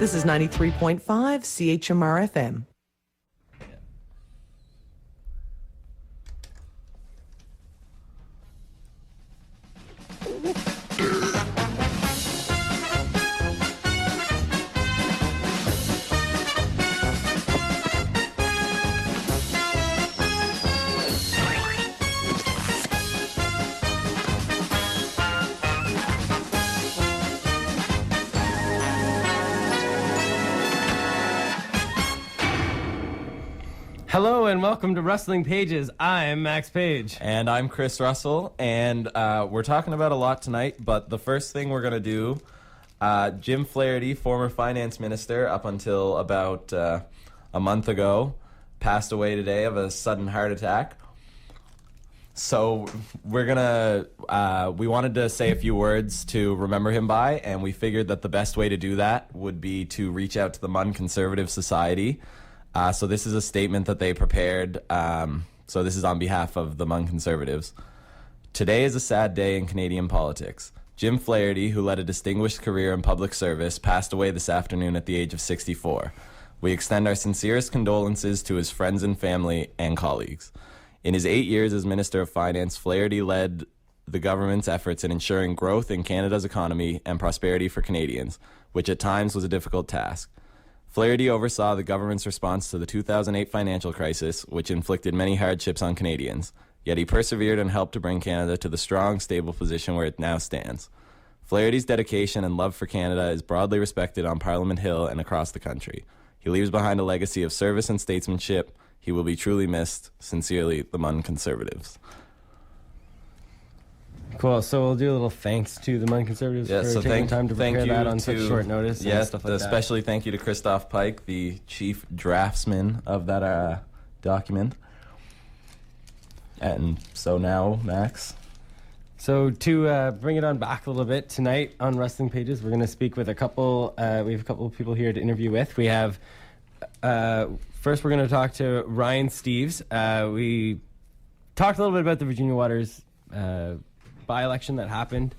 This is 93.5 CHMR-FM. Hello and welcome to Rustling Pages. I'm Max Page. And I'm Chris Russell, and we're talking about a lot tonight, but the first thing we're going to do, Jim Flaherty, former finance minister up until about a month ago, passed away today of a sudden heart attack. So we're going to, we wanted to say a few words to remember him by, and we figured that the best way to do that would be to reach out to the MUN Conservatives Society. So this is a statement that they prepared. So this is on behalf of the MUN Conservatives. Today is a sad day in Canadian politics. Jim Flaherty, who led a distinguished career in public service, passed away this afternoon at the age of 64. We extend our sincerest condolences to his friends and family and colleagues. In his 8 years as Minister of Finance, Flaherty led the government's efforts in ensuring growth in Canada's economy and prosperity for Canadians, which at times was a difficult task. Flaherty oversaw the government's response to the 2008 financial crisis, which inflicted many hardships on Canadians, yet he persevered and helped to bring Canada to the strong, stable position where it now stands. Flaherty's dedication and love for Canada is broadly respected on Parliament Hill and across the country. He leaves behind a legacy of service and statesmanship. He will be truly missed. Sincerely, the MUN Conservatives. Cool. So we'll do a little thanks to the MUN Conservatives for taking time to prepare that on such short notice. Yes, and stuff like especially thank you to Christoph Pike, the chief draftsman of that document. And so now, Max. So to bring it on back a little bit, tonight on Rustling Pages, we're going to speak with a couple, we have a couple of people here to interview with. We have, first we're going to talk to Ryan Steeves. We talked a little bit about the Virginia Waters by-election that happened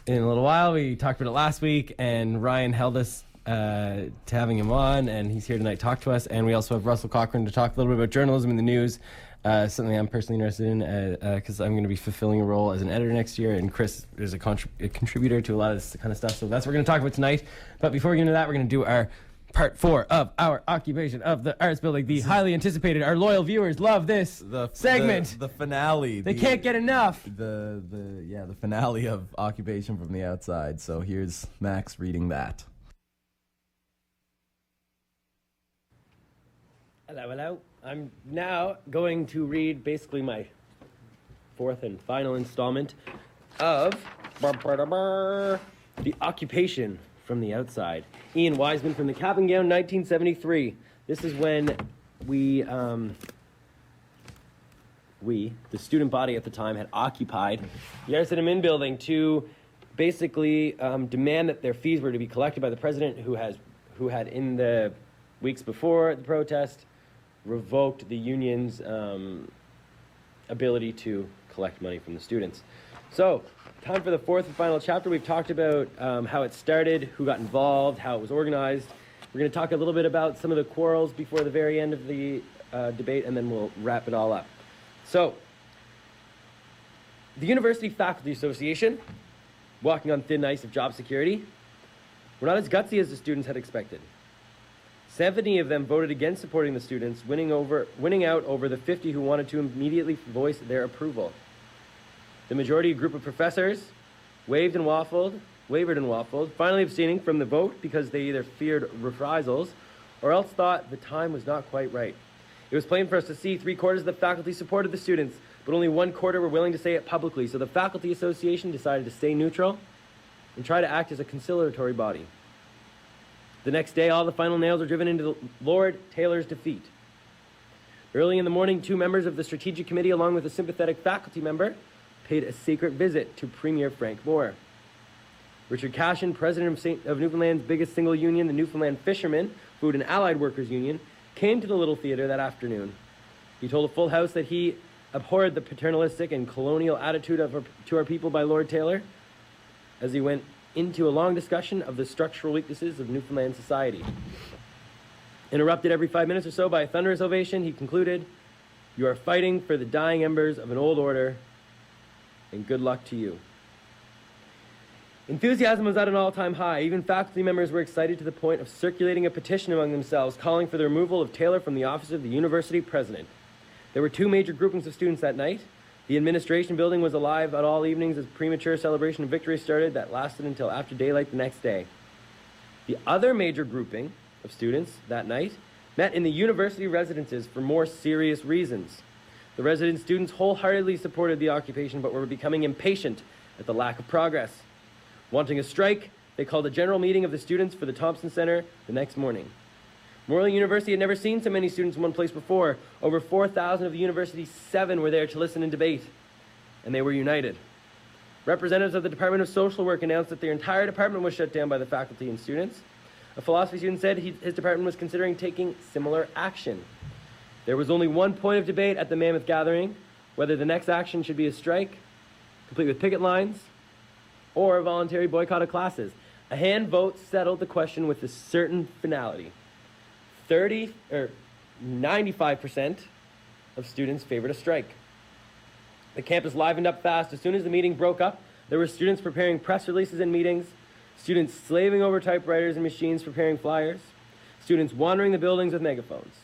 in a little while. We talked about it last week, and Ryan held us to having him on, and he's here tonight to talk to us. And we also have Russell Cochrane to talk a little bit about journalism in the news, something I'm personally interested in because I'm going to be fulfilling a role as an editor next year, and Chris is a contributor to a lot of this kind of stuff. So that's what we're going to talk about tonight. But before we get into that, we're going to do our Part 4 of our occupation of the Arts Building, the highly anticipated. Our loyal viewers love this segment. The finale. They can't get enough. The finale of Occupation from the Outside. So here's Max reading that. Hello, hello. I'm now going to read basically my fourth and final installment of The Occupation from the Outside. Ian Wiseman from the Cap and Gown, 1973. This is when we, the student body at the time, had occupied the SE01E08 building to basically demand that their fees were to be collected by the president, who had in the weeks before the protest revoked the union's ability to collect money from the students. So, time for the fourth and final chapter. We've talked about how it started, who got involved, how it was organized. We're going to talk a little bit about some of the quarrels before the very end of the debate, and then we'll wrap it all up. So, the University Faculty Association, walking on thin ice of job security, were not as gutsy as the students had expected. 70 of them voted against supporting the students, winning out over the 50 who wanted to immediately voice their approval. The majority group of professors wavered and waffled, finally abstaining from the vote because they either feared reprisals or else thought the time was not quite right. It was plain for us to see 3/4 of the faculty supported the students, but only 1/4 were willing to say it publicly, so the Faculty Association decided to stay neutral and try to act as a conciliatory body. The next day, all the final nails were driven into Lord Taylor's defeat. Early in the morning, 2 members of the Strategic Committee, along with a sympathetic faculty member, paid a secret visit to Premier Frank Moore. Richard Cashin, president of Newfoundland's biggest single union, the Newfoundland Fishermen, Food and Allied Workers Union, came to the Little Theatre that afternoon. He told a full house that he abhorred the paternalistic and colonial attitude to our people by Lord Taylor. As he went into a long discussion of the structural weaknesses of Newfoundland society. Interrupted every 5 minutes or so by a thunderous ovation, he concluded, "You are fighting for the dying embers of an old order, and good luck to you." Enthusiasm was at an all-time high. Even faculty members were excited to the point of circulating a petition among themselves calling for the removal of Taylor from the office of the university president. There were two major groupings of students that night. The administration building was alive at all evenings as premature celebration of victory started that lasted until after daylight the next day. The other major grouping of students that night met in the university residences for more serious reasons. The resident students wholeheartedly supported the occupation but were becoming impatient at the lack of progress. Wanting a strike, they called a general meeting of the students for the Thompson Center the next morning. Moreland University had never seen so many students in one place before. Over 4,000 of the university's 7 were there to listen and debate, and they were united. Representatives of the Department of Social Work announced that their entire department was shut down by the faculty and students. A philosophy student said his department was considering taking similar action. There was only one point of debate at the Mammoth gathering, whether the next action should be a strike, complete with picket lines, or a voluntary boycott of classes. A hand vote settled the question with a certain finality. 95% of students favored a strike. The campus livened up fast. As soon as the meeting broke up, there were students preparing press releases and meetings, students slaving over typewriters and machines preparing flyers, students wandering the buildings with megaphones.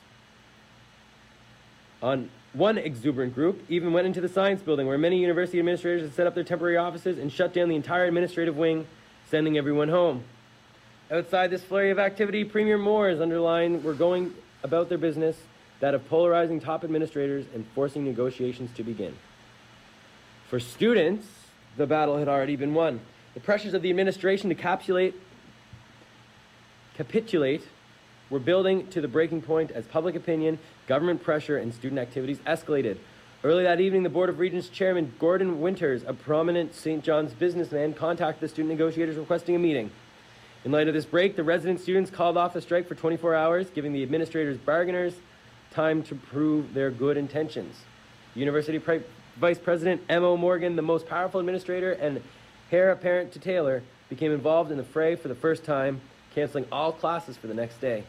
One exuberant group even went into the science building where many university administrators had set up their temporary offices and shut down the entire administrative wing, sending everyone home. Outside this flurry of activity, Premier Moore's underlined were going about their business, that of polarizing top administrators and forcing negotiations to begin. For students, the battle had already been won. The pressures of the administration to capitulate were building to the breaking point as public opinion, government pressure, and student activities escalated. Early that evening, the Board of Regents Chairman Gordon Winters, a prominent St. John's businessman, contacted the student negotiators requesting a meeting. In light of this break, the resident students called off the strike for 24 hours, giving the administrators' bargainers time to prove their good intentions. University Vice President M.O. Morgan, the most powerful administrator and heir apparent to Taylor, became involved in the fray for the first time, canceling all classes for the next day.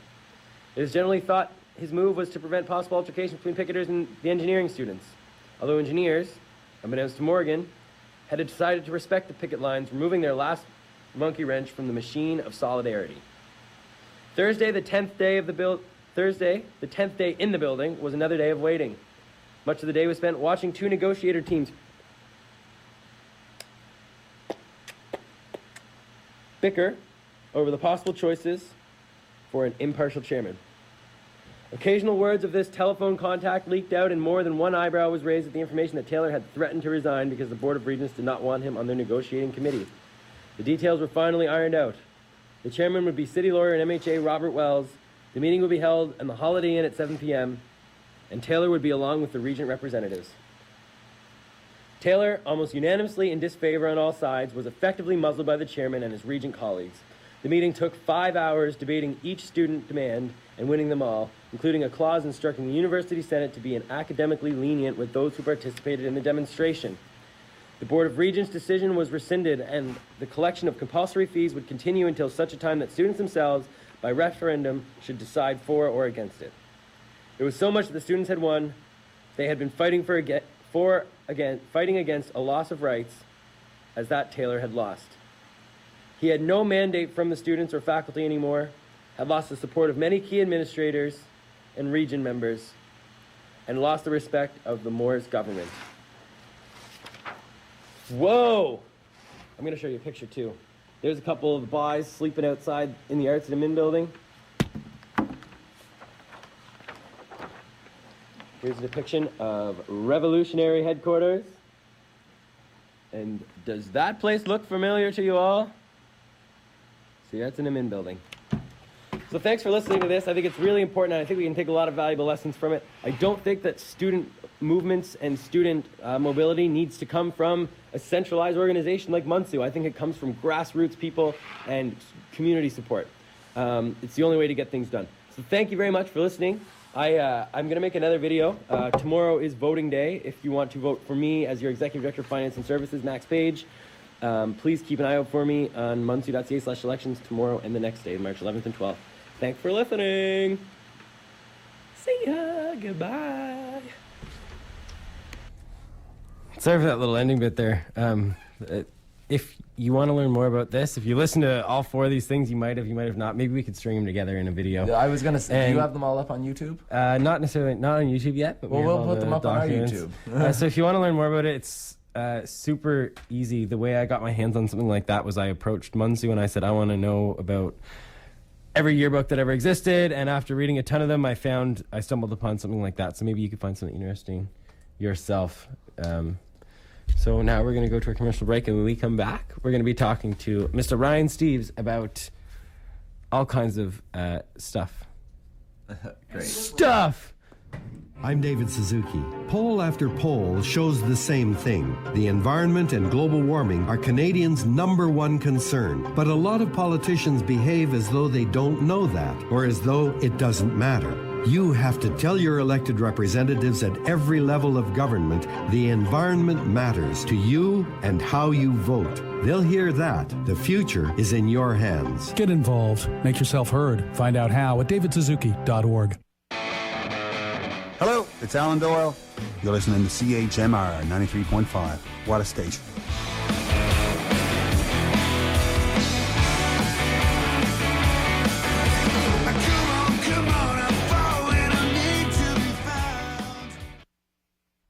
It is generally thought his move was to prevent possible altercation between picketers and the engineering students. Although engineers, unbeknownst to Morgan, had decided to respect the picket lines, removing their last monkey wrench from the machine of solidarity. Thursday, the 10th day in the building, was another day of waiting. Much of the day was spent watching two negotiator teams bicker over the possible choices for an impartial chairman. Occasional words of this telephone contact leaked out, and more than one eyebrow was raised at the information that Taylor had threatened to resign because the Board of Regents did not want him on their negotiating committee. The details were finally ironed out. The chairman would be city lawyer and MHA Robert Wells. The meeting would be held in the Holiday Inn at 7 p.m., and Taylor would be along with the Regent representatives. Taylor, almost unanimously in disfavor on all sides, was effectively muzzled by the chairman and his Regent colleagues. The meeting took 5 hours, debating each student demand and winning them all, including a clause instructing the University Senate to be academically lenient with those who participated in the demonstration. The Board of Regents' decision was rescinded, and the collection of compulsory fees would continue until such a time that students themselves, by referendum, should decide for or against it. It was so much that the students had won. They had been fighting fighting against a loss of rights, as that Taylor had lost. He had no mandate from the students or faculty anymore, had lost the support of many key administrators and region members, and lost the respect of the Moore's government. Whoa! I'm going to show you a picture too. There's a couple of the boys sleeping outside in the Arts and Admin building. Here's a depiction of Revolutionary Headquarters. And does that place look familiar to you all? See, that's an admin building. So thanks for listening to this. I think it's really important, and I think we can take a lot of valuable lessons from it. I don't think that student movements and student mobility needs to come from a centralized organization like MUNSU. I think it comes from grassroots people and community support. It's the only way to get things done. So thank you very much for listening. I'm going to make another video. Tomorrow is voting day. If you want to vote for me as your Executive Director of Finance and Services, Max Page, Please keep an eye out for me on munsu.ca/elections tomorrow and the next day, March 11th and 12th. Thanks for listening. See ya. Goodbye. Sorry for that little ending bit there. If you want to learn more about this, if you listen to all four of these things, you might have not. Maybe we could string them together in a video. I was gonna say, do you have them all up on YouTube? Not necessarily, not on YouTube yet. But we'll put them up on our YouTube. So if you want to learn more about it, it's super easy. The way I got my hands on something like that was I approached Munsu and I said, I want to know about every yearbook that ever existed. And after reading a ton of them, I stumbled upon something like that. So maybe you could find something interesting yourself. So now we're going to go to a commercial break, and when we come back, we're going to be talking to Mr. Ryan Steeves about all kinds of stuff. Great. Stuff! I'm David Suzuki. Poll after poll shows the same thing. The environment and global warming are Canadians' #1 concern. But a lot of politicians behave as though they don't know that, or as though it doesn't matter. You have to tell your elected representatives at every level of government the environment matters to you and how you vote. They'll hear that. The future is in your hands. Get involved. Make yourself heard. Find out how at davidsuzuki.org. Hello, it's Alan Doyle. You're listening to CHMR 93.5. What a station.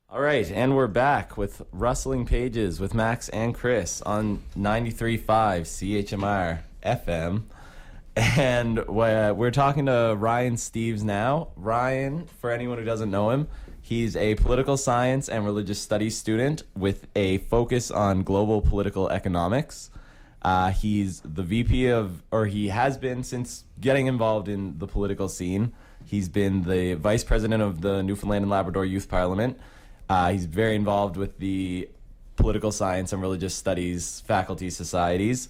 All right, and we're back with Rustling Pages with Max and Chris on 93.5 CHMR-FM. And we're talking to Ryan Steeves now. Ryan, for anyone who doesn't know him, he's a political science and religious studies student with a focus on global political economics. He's the VP he has been since getting involved in the political scene. He's been the vice president of the Newfoundland and Labrador Youth Parliament. He's very involved with the political science and religious studies faculty societies.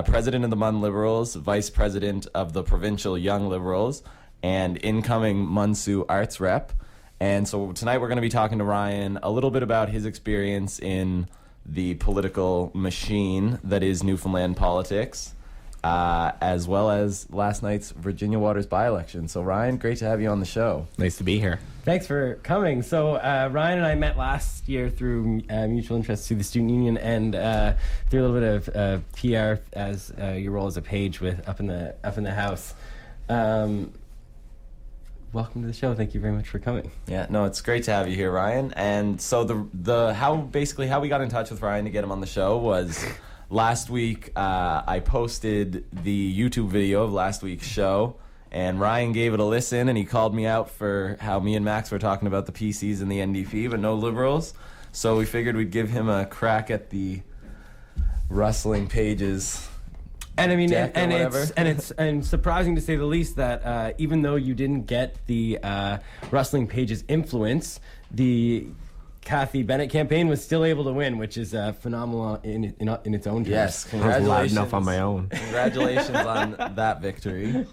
President of the MUN Liberals, Vice President of the Provincial Young Liberals, and incoming Munsu Arts Rep. And so tonight we're going to be talking to Ryan a little bit about his experience in the political machine that is Newfoundland politics, as well as last night's Virginia Waters by-election. So Ryan, great to have you on the show. Nice to be here. Thanks for coming. So Ryan and I met last year through mutual interest through the student union and through a little bit of PR as your role as a page with up in the house. Welcome to the show. Thank you very much for coming. Yeah, no, it's great to have you here, Ryan. And so how we got in touch with Ryan to get him on the show was last week. I posted the YouTube video of last week's show. And Ryan gave it a listen, and he called me out for how me and Max were talking about the PCs and the NDP, but no Liberals. So we figured we'd give him a crack at the Rustling Pages. And I mean, deck or whatever. it's surprising to say the least that even though you didn't get the Rustling Pages influence, the Cathy Bennett campaign was still able to win, which is phenomenal in its own terms. Yes, I was congratulations. loud enough on my own. Congratulations on that victory.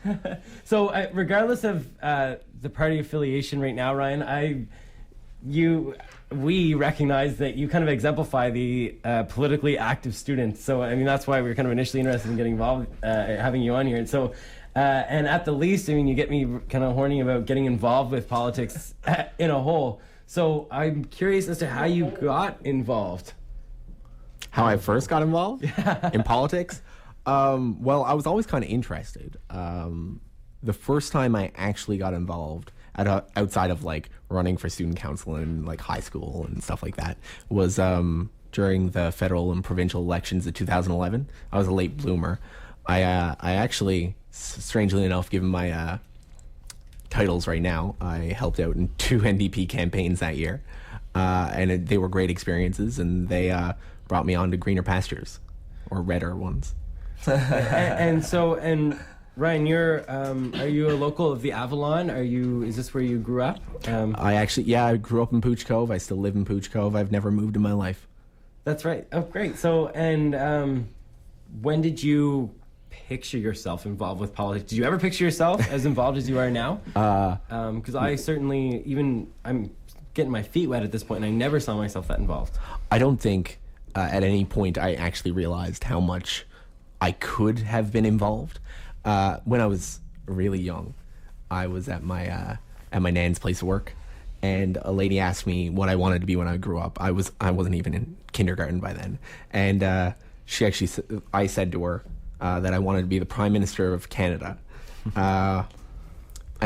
So, regardless of the party affiliation right now, Ryan, we recognize that you kind of exemplify the politically active student. So, I mean, that's why we were kind of initially interested in getting involved, having you on here. And so, and at the least, I mean, you get me kind of horny about getting involved with politics in a whole. So I'm curious as to how you got involved. How I first got involved in politics? Well, I was always kind of interested. The first time I actually got involved outside of like running for student council in like high school and stuff like that was during the federal and provincial elections of 2011. I was a late bloomer. I actually, strangely enough, given my titles right now, I helped out in 2 NDP campaigns that year, and they were great experiences, and they brought me on to greener pastures, or redder ones. and Ryan, are you a local of the Avalon? Is this where you grew up? I grew up in Pooch Cove. I still live in Pooch Cove. I've never moved in my life. That's right. Oh, great. So, and when did you picture yourself involved with politics? Did you ever picture yourself as involved as you are now? Because I certainly, I'm getting my feet wet at this point, and I never saw myself that involved. I don't think at any point I actually realized how much I could have been involved. When I was really young, I was at my nan's place of work, and a lady asked me what I wanted to be when I grew up. I wasn't even in kindergarten by then, and I said to her that I wanted to be the Prime Minister of Canada. I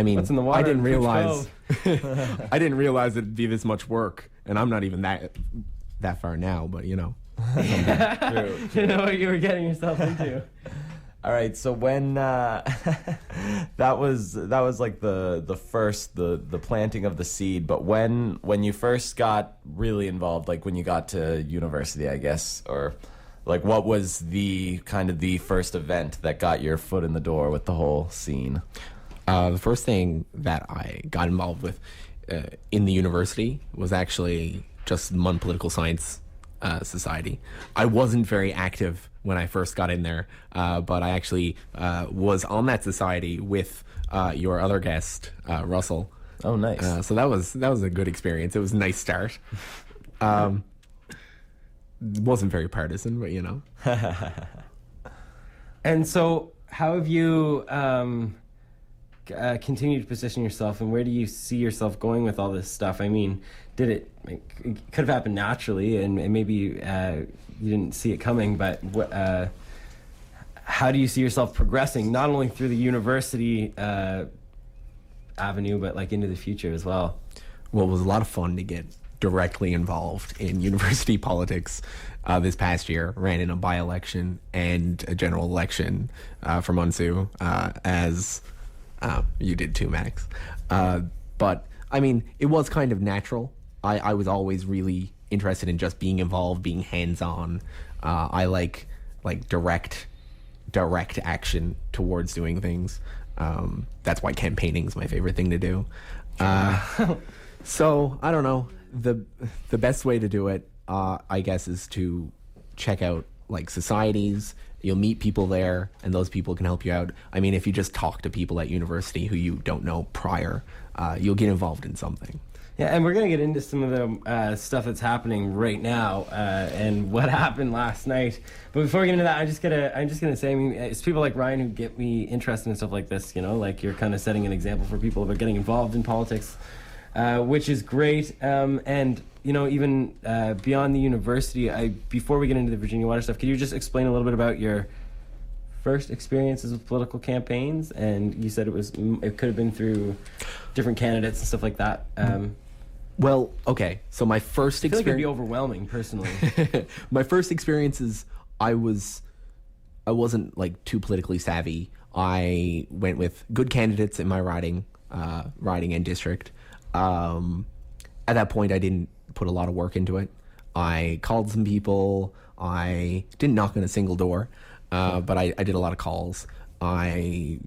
mean, What's in the water? I didn't realize I didn't realize it'd be this much work, and I'm not even that far now. But you know, True. You know what you were getting yourself into. All right, so when that was like the first the planting of the seed, but when you first got really involved, like when you got to university, I guess, or like what was the kind of the first event that got your foot in the door with the whole scene? The first thing that I got involved with in the university was actually just MUN Political Science Society. I wasn't very active when I first got in there, but I actually was on that society with your other guest, Russell. Oh, nice. So that was a good experience. It was a nice start. Wasn't very partisan, but you know. And so, how have you continued to position yourself, and where do you see yourself going with all this stuff? I mean, it could have happened naturally, and maybe you didn't see it coming, but how do you see yourself progressing, not only through the university avenue, but like into the future as well? Well, it was a lot of fun to get directly involved in university politics this past year. Ran in a by-election and a general election for Munsu, as you did too, Max. But, I mean, it was kind of natural. I was always really interested in just being involved, being hands-on. I like direct action towards doing things. That's why campaigning is my favorite thing to do. So, I don't know. The best way to do it, I guess, is to check out like societies. You'll meet people there, and those people can help you out. I mean, if you just talk to people at university who you don't know prior, you'll get involved in something. Yeah, and we're going to get into some of the stuff that's happening right now and what happened last night. But before we get into that, I'm just gonna say, I mean, it's people like Ryan who get me interested in stuff like this. You know, like you're kind of setting an example for people about getting involved in politics, which is great. And you know, even beyond the university, before we get into the Virginia Water stuff, could you just explain a little bit about your first experiences with political campaigns? And you said it could have been through different candidates and stuff like that. Well, okay. So my first I feel like it'd be experience, overwhelming personally. my first experiences, I wasn't like too politically savvy. I went with good candidates in my riding and district. At that point, I didn't put a lot of work into it. I called some people. I didn't knock on a single door, but I did a lot of calls. I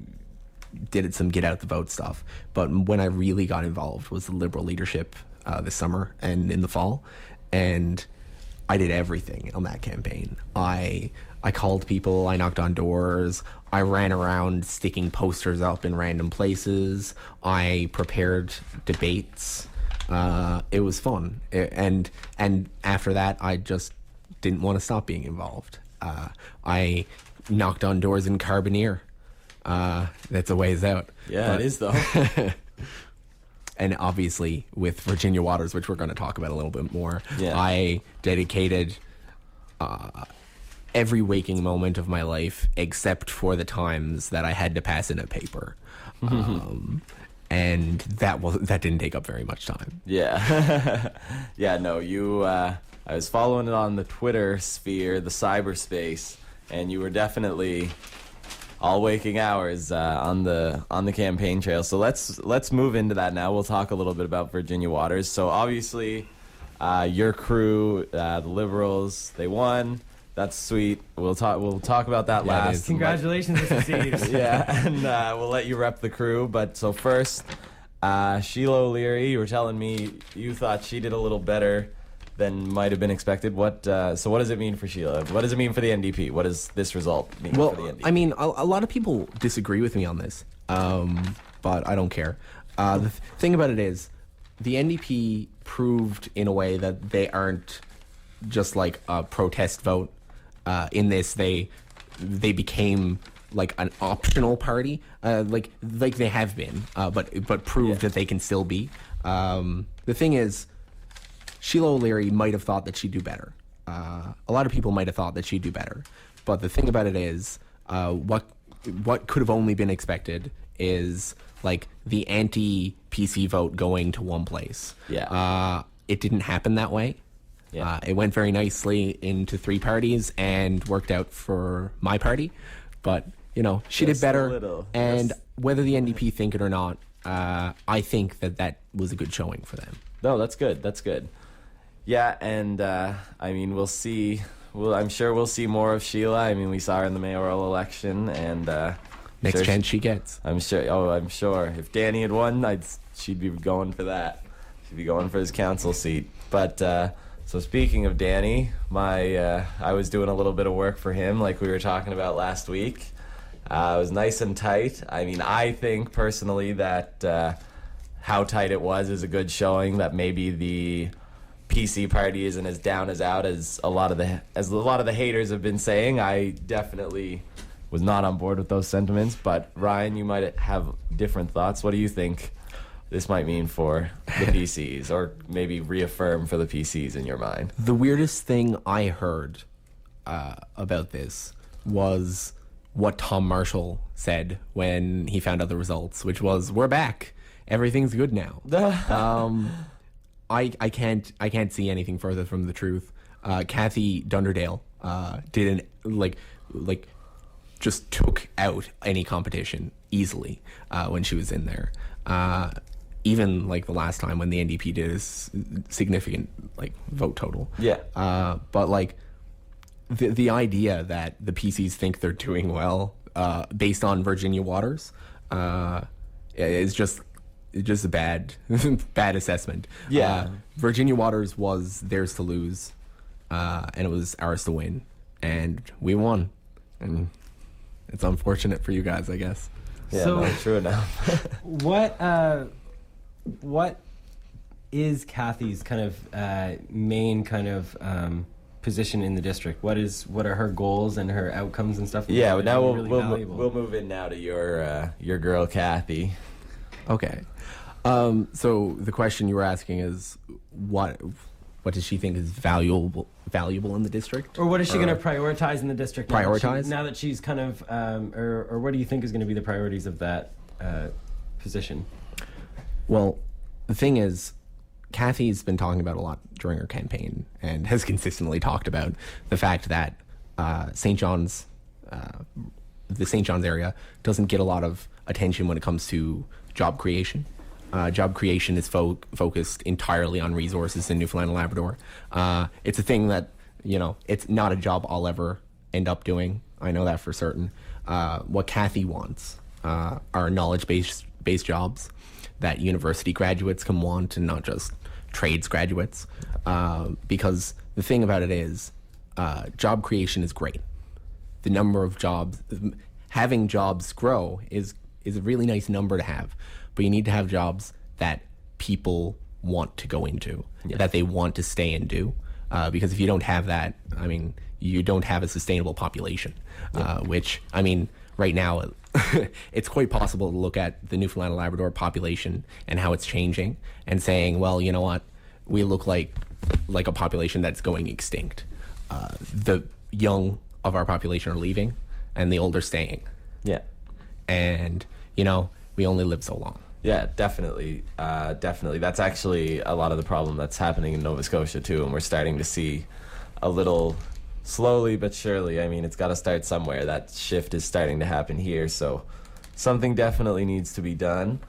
did some get out the vote stuff. But when I really got involved was the Liberal leadership this summer and in the fall, and I did everything on that campaign. I called people, I knocked on doors, I ran around sticking posters up in random places, I prepared debates. It was fun, and after that, I just didn't want to stop being involved. I knocked on doors in Carbonear. That's a ways out. Yeah, it is though. And obviously with Virginia Waters, which we're going to talk about a little bit more, yeah. I dedicated every waking moment of my life except for the times that I had to pass in a paper. And that didn't take up very much time. Yeah. Yeah, no, I was following it on the Twitter sphere, the cyberspace, and you were definitely all waking hours on the campaign trail. So let's move into that now. We'll talk a little bit about Virginia Waters. So obviously, your crew, the Liberals, they won. That's sweet. We'll talk about that last. Congratulations, Mr. Steeves. Yeah, and we'll let you rep the crew. But so first, Sheila O'Leary, you were telling me you thought she did a little better than might have been expected. So what does it mean for Sheila? What does it mean for the NDP? What does this result mean for the NDP? I mean, a lot of people disagree with me on this, but I don't care. The thing about it is, the NDP proved in a way that they aren't just like a protest vote. In this, they became like an optional party, like they have been, but proved that they can still be. The thing is, Sheila O'Leary might have thought that she'd do better. A lot of people might have thought that she'd do better, but the thing about it is, what could have only been expected is like the anti-PC vote going to one place. Yeah. It didn't happen that way. Yeah. It went very nicely into 3 parties and worked out for my party, but she did Just a better. little. And Yes. whether the NDP think it or not, I think that was a good showing for them. No, that's good. That's good. Yeah, and I mean, we'll see. I'm sure we'll see more of Sheila. I mean, we saw her in the mayoral election, and Next sure chance she gets. I'm sure. Oh, I'm sure. If Danny had won, she'd be going for that. She'd be going for his council seat. But so speaking of Danny, I was doing a little bit of work for him, like we were talking about last week. It was nice and tight. I mean, I think personally that how tight it was is a good showing that maybe the PC party isn't as down as out as a lot of the haters have been saying. I definitely was not on board with those sentiments, but Ryan, you might have different thoughts. What do you think this might mean for the PCs, or maybe reaffirm for the PCs in your mind? The weirdest thing I heard about this was what Tom Marshall said when he found out the results, which was, "We're back. Everything's good now." I can't see anything further from the truth. Cathy Dunderdale did just took out any competition easily when she was in there. Even like the last time when the NDP did a significant vote total. Yeah. But like the idea that the PCs think they're doing well based on Virginia Waters is just a bad assessment. Yeah. Virginia Waters was theirs to lose, and it was ours to win, and we won. And it's unfortunate for you guys, I guess. Yeah, So- no, true enough. What is Cathy's kind of main kind of position in the district? What are her goals and her outcomes and stuff? Yeah, that now are we'll really we'll, valuable? we'll move in now to your girl Cathy. Okay. So the question you were asking is what does she think is valuable in the district? Or what is she going to prioritize in the district? now that she- Prioritize? now that she's kind of, or what do you think is going to be the priorities of that position? Well, the thing is, Cathy's been talking about a lot during her campaign and has consistently talked about the fact that St. John's, the St. John's area doesn't get a lot of attention when it comes to job creation. Job creation is focused entirely on resources in Newfoundland and Labrador. It's a thing that, it's not a job I'll ever end up doing. I know that for certain. What Cathy wants are knowledge-based jobs that university graduates can want, and not just trades graduates. Because the thing about it is, job creation is great. The number of jobs, having jobs grow is a really nice number to have. But you need to have jobs that people want to go into, that they want to stay and do. Because if you don't have that, I mean, you don't have a sustainable population. Which, I mean, right now, it's quite possible to look at the Newfoundland and Labrador population and how it's changing and saying, well, you know what, we look like a population that's going extinct. The young of our population are leaving and the old are staying. Yeah. And, we only live so long. Yeah, definitely. Definitely. That's actually a lot of the problem that's happening in Nova Scotia, too. And we're starting to see a little slowly but surely. I mean, it's got to start somewhere. That shift is starting to happen here. So something definitely needs to be done.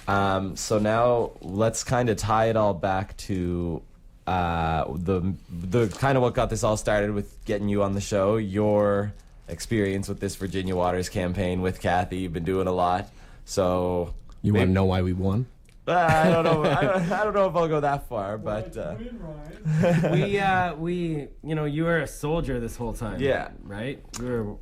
So now let's kind of tie it all back to the kind of what got this all started with getting you on the show, your experience with this Virginia Waters campaign with Cathy. You've been doing a lot. So You want to know why we won? I don't know. I don't know if I'll go that far, but You were a soldier this whole time. Yeah. Right? You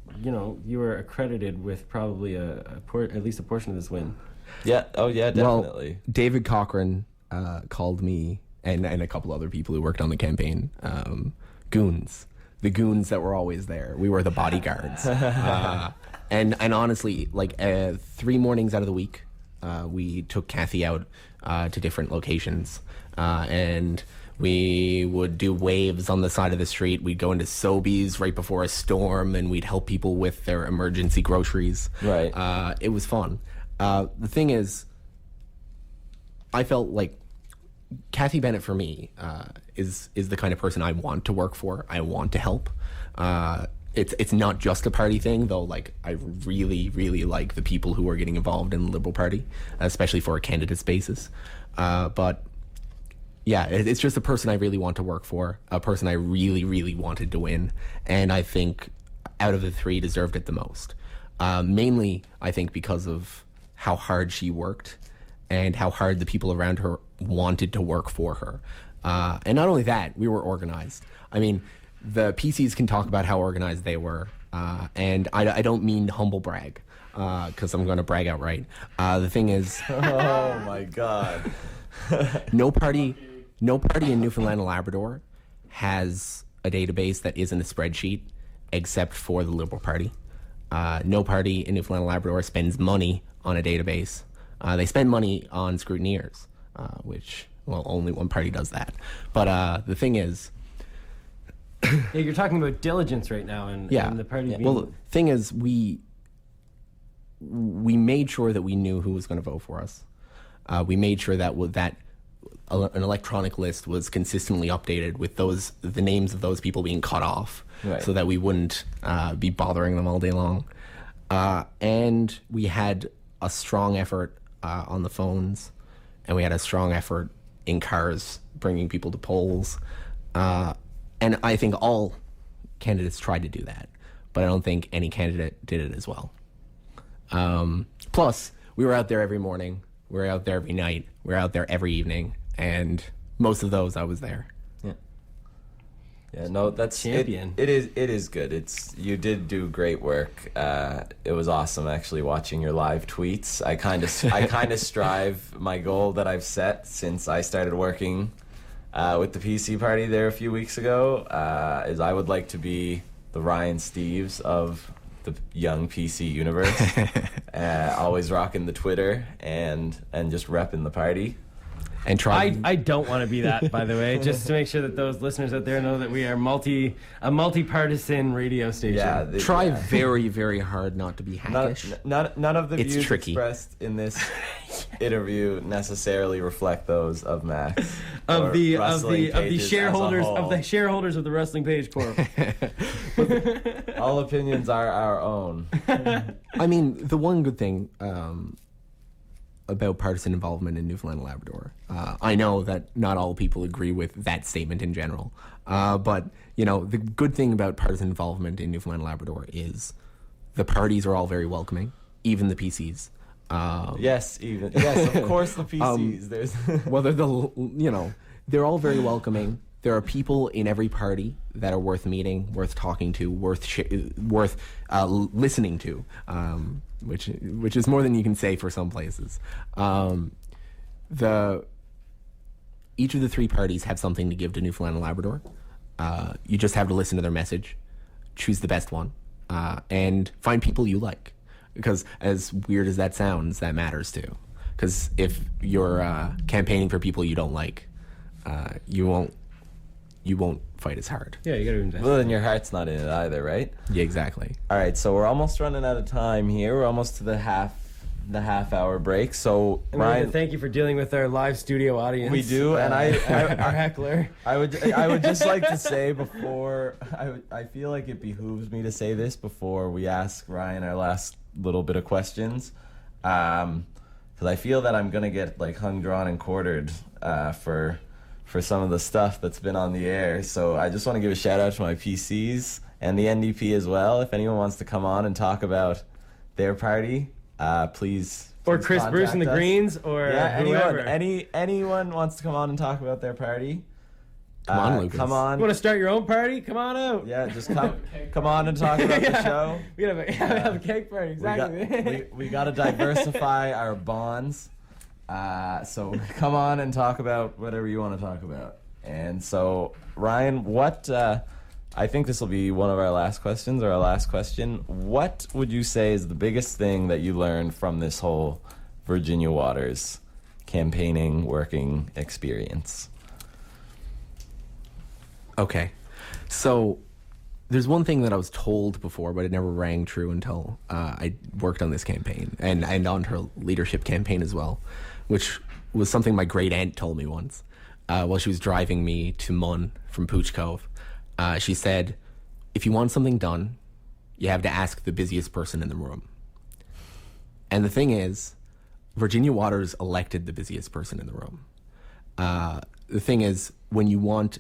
were accredited with probably at least a portion of this win. yeah. Oh yeah, definitely. Well, David Cochrane called me and a couple other people who worked on the campaign. Goons. The goons that were always there. We were the bodyguards. And honestly, like 3 mornings out of the week, we took Cathy out to different locations. And we would do waves on the side of the street. We'd go into Sobeys right before a storm, and we'd help people with their emergency groceries. Right. It was fun. The thing is, I felt like Cathy Bennett for me is the kind of person I want to work for. I want to help. It's not just a party thing, though. Like, I really, really like the people who are getting involved in the Liberal Party, especially for a candidate's basis. But yeah, it's just a person I really want to work for, a person I really, really wanted to win, and I think out of the 3 deserved it the most. Mainly, I think, because of how hard she worked and how hard the people around her wanted to work for her. And not only that, we were organized. I mean, the PCs can talk about how organized they were, and I don't mean humble brag, because I'm going to brag outright. The thing is... Oh, my God. No party in Newfoundland and Labrador has a database that isn't a spreadsheet, except for the Liberal Party. No party in Newfoundland and Labrador spends money on a database. They spend money on scrutineers, which, well, only one party does that. But the thing is... Yeah, you're talking about diligence right now, and the party being... Well, the thing is, we made sure that we knew who was going to vote for us. We made sure that an electronic list was consistently updated with the names of those people being cut off, right, so that we wouldn't be bothering them all day long. And we had a strong effort on the phones, and we had a strong effort in cars bringing people to polls. And I think all candidates tried to do that, but I don't think any candidate did it as well. Plus, we were out there every morning. We were out there every night. We were out there every evening. And most of those, I was there. Yeah, no, that's champion. It is good. You did do great work. It was awesome actually watching your live tweets. I kind of strive. My goal that I've set since I started working with the PC party there a few weeks ago is I would like to be the Ryan Steeves of the young PC universe. Always rocking the Twitter and just repping the party. And try. I don't want to be that, by the way, just to make sure that those listeners out there know that we are a multi-partisan radio station. Yeah, try very, very hard not to be hackish. None of the It's views tricky. expressed in this interview necessarily reflect those of Max. Of the shareholders shareholders of the Wrestling Page Corp. All opinions are our own. I mean, the one good thing about partisan involvement in Newfoundland and Labrador, I know that not all people agree with that statement in general, but the good thing about partisan involvement in Newfoundland and Labrador is the parties are all very welcoming, even the PCs. Yes, of course the PCs. There's whether they're all very welcoming. There are people in every party that are worth meeting, worth talking to, worth listening to, which is more than you can say for some places. Each of the 3 parties have something to give to Newfoundland and Labrador. You just have to listen to their message, choose the best one, and find people you like. Because as weird as that sounds, that matters too. Because if you're campaigning for people you don't like, you won't fight as hard. Yeah, you got to invest. well, then your heart's not in it either, right? Yeah, exactly. All right, so we're almost running out of time here. We're almost to the half-hour break. So Ryan, thank you for dealing with our live studio audience. we do, and our heckler. I would just like to say before I feel like it behooves me to say this before we ask Ryan our last little bit of questions, because I feel that I'm gonna get like hung, drawn, and quartered for some of the stuff that's been on the air. So I just want to give a shout out to my PCs and the NDP as well. If anyone wants to come on and talk about their party, please. Or Chris Bruce and the contact us. Greens, or whoever. Anyone wants to come on and talk about their party. Come on, Lucas. Come on. You want to start your own party? Come on out. Yeah, just come on and talk about the show. We have a cake party, exactly. We got to diversify our bonds. So come on and talk about whatever you want to talk about. And so, Ryan, what, I think this will be one of our last questions, or our last question. What would you say is the biggest thing that you learned from this whole Virginia Waters campaigning, working experience? Okay. So there's one thing that I was told before, but it never rang true until I worked on this campaign and on her leadership campaign as well, which was something my great aunt told me once while she was driving me to MUN from Pooch Cove. She said, if you want something done, you have to ask the busiest person in the room. And the thing is, Virginia Waters elected the busiest person in the room. The thing is, when you want